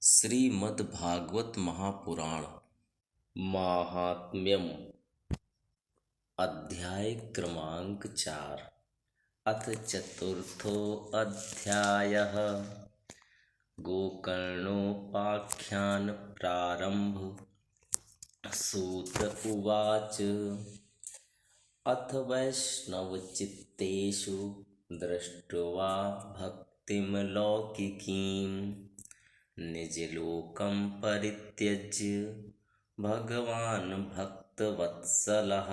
श्रीमद्भागवत महापुराण माहात्म्यम अध्याय क्रमांक 4 अथ चतुर्थो अध्यायः गोकर्णोपाख्यान प्रारंभ। सूत उवाच अथ वैष्णवचित्तेषु दृष्ट्वा भक्तिं लौकिकीं निजलोकं परित्यज्य भगवान् भक्तवत्सलः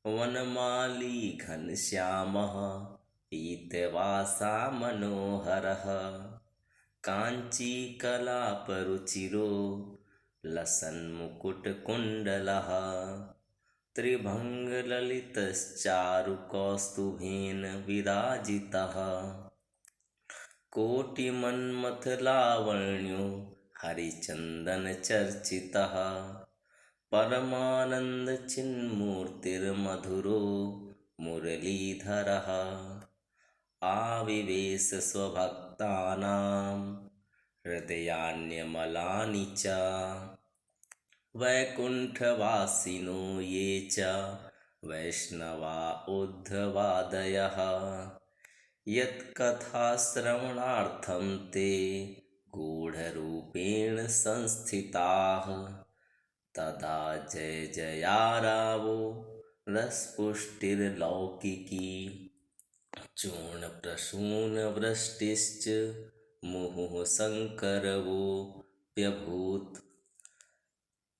वनमाली घनश्यामः पीतवासा मनोहरः काञ्चीकलापरुचिरो लसन्मुकुटकुण्डलः त्रिभङ्गललितश्चारुकौस्तुभेन विराजितः कोटिमन्मथलावण्यो हरिचन्दनचर्चितः परमानन्दचिन्मूर्तिर्मधुरो मुरलीधरः आविवेश स्वभक्तानां हृदयान्यमलानि च वैकुण्ठवासिनो ये च वैष्णवा उद्धवादयः यत्कथाश्रवणार्थं ते गूढरूपेण संस्थिताः तदा जय जयारावो रसपुष्टिर्लौकिकी चूर्णप्रसूनवृष्टिश्च मुहुः शङ्करवोऽप्यभूत्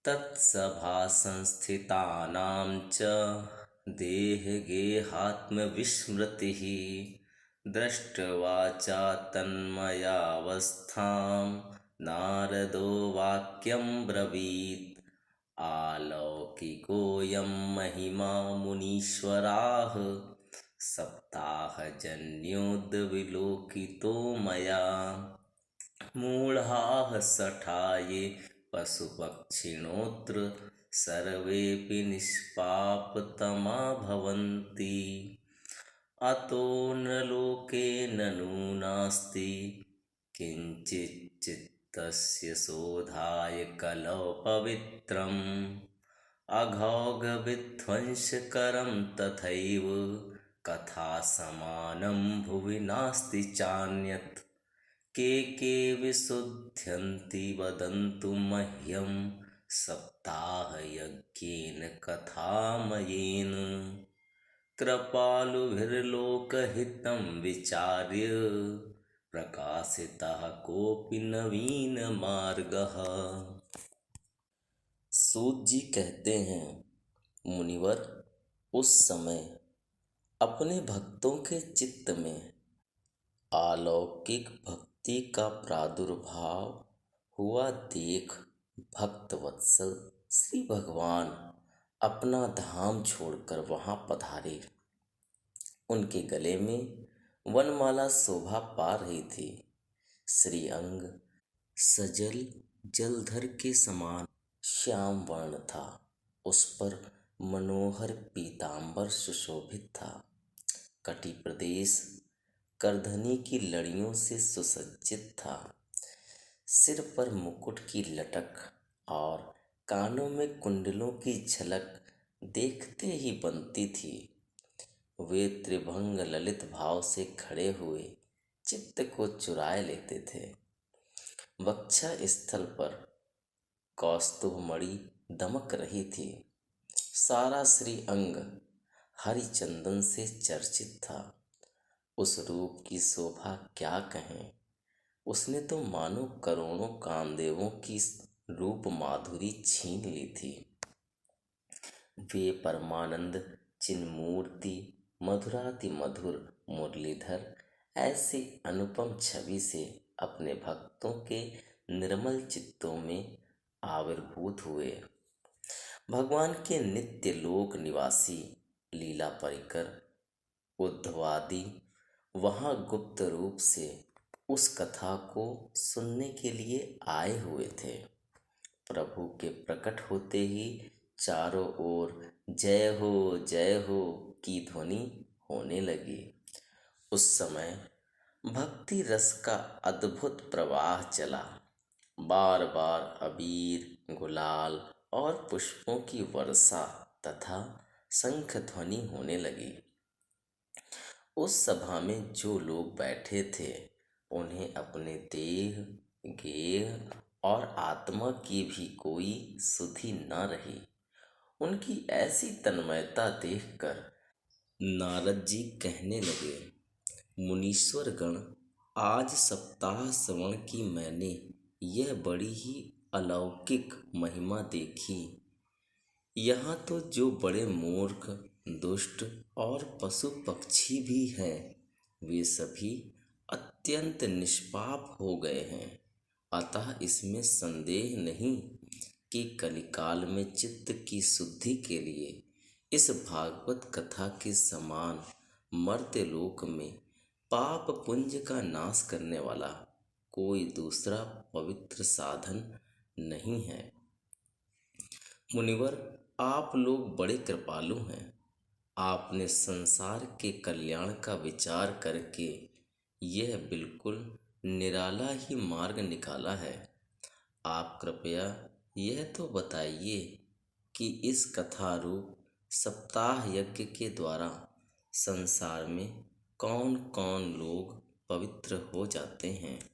तत्सभासंस्थितानां च देहगेहात्मविस्मृतिः दृष्ट्वा च तन्मयावस्थां नारदो वाक्यं ब्रवीत् आलौकिकोऽयं महिमा मुनीश्वराः सप्ताहजन्योद्विलोकितो मया मूढाः सठाये पशुपक्षिणोऽत्र सर्वेऽपि निष्पापतमा भवन्ति अतो नृलोके ननु नास्ति किञ्चिच्चित्तस्य शोधाय कलौ पवित्रम् अघौघविध्वंसकरं तथैव कथासमानं भुवि नास्ति चान्यत् के विशुध्यन्ति वदन्तु मह्यं सप्ताहयज्ञेन कथामयेन कृपालुभिर्लोकहितं विचार्य प्रकाशितः कोऽपि नवीनमार्गः। सूत जी कहते हैं, मुनिवर, उस समय अपने भक्तों के चित्त में अलौकिक भक्ति का प्रादुर्भाव हुआ देख भक्तवत्सल श्री भगवान अपना धाम छोड़कर वहां पधारे। उनके गले में वनमाला शोभा पा रही थी। श्री अंग सजल जलधर के समान श्याम वर्ण था। उस पर मनोहर पीतांबर सुशोभित था। कटी प्रदेश करधनी की लड़ियों से सुसज्जित था। सिर पर मुकुट की लटक और कानों में कुंडलों की झलक देखते ही बनती थी। वे त्रिभंग ललित भाव से खड़े हुए चित्त को चुराए लेते थे। वक्षा स्थल पर कौस्तुभ मणि दमक रही थी। सारा श्री अंग हरिचंदन से चर्चित था। उस रूप की शोभा क्या कहें। उसने तो मानो करोड़ों कामदेवों की रूप माधुरी छीन ली थी। वे परमानंद चिन्मूर्ति मधुराति मधुर मुरलीधर ऐसी अनुपम छवि से अपने भक्तों के निर्मल चित्तों में आविर्भूत हुए। भगवान के नित्य लोक निवासी लीला परिकर उद्धवादि वहां गुप्त रूप से उस कथा को सुनने के लिए आए हुए थे। प्रभु के प्रकट होते ही चारों ओर जय हो की ध्वनि होने लगी। उस समय भक्ति रस का अद्भुत प्रवाह चला। बार बार अबीर, गुलाल और पुष्पों की वर्षा तथा शंख ध्वनि होने लगी। उस सभा में जो लोग बैठे थे उन्हें अपने देह, गेह और आत्मा की भी कोई सुधि न रही। उनकी ऐसी तन्मयता देखकर नारद जी कहने लगे, मुनीश्वर गण, आज सप्ताह श्रवण की मैंने यह बड़ी ही अलौकिक महिमा देखी। यहाँ तो जो बड़े मूर्ख, दुष्ट और पशु पक्षी भी हैं, वे सभी अत्यंत निष्पाप हो गए हैं। अतः इसमें संदेह नहीं कि कलिकाल में चित्त की शुद्धि के लिए इस भागवत कथा के समान मर्त्यलोक में पाप पुंज का नाश करने वाला कोई दूसरा पवित्र साधन नहीं है। मुनिवर, आप लोग बड़े कृपालु हैं। आपने संसार के कल्याण का विचार करके यह बिल्कुल निराला ही मार्ग निकाला है। आप कृपया यह तो बताइए कि इस कथा रूप सप्ताह यज्ञ के द्वारा संसार में कौन कौन लोग पवित्र हो जाते हैं।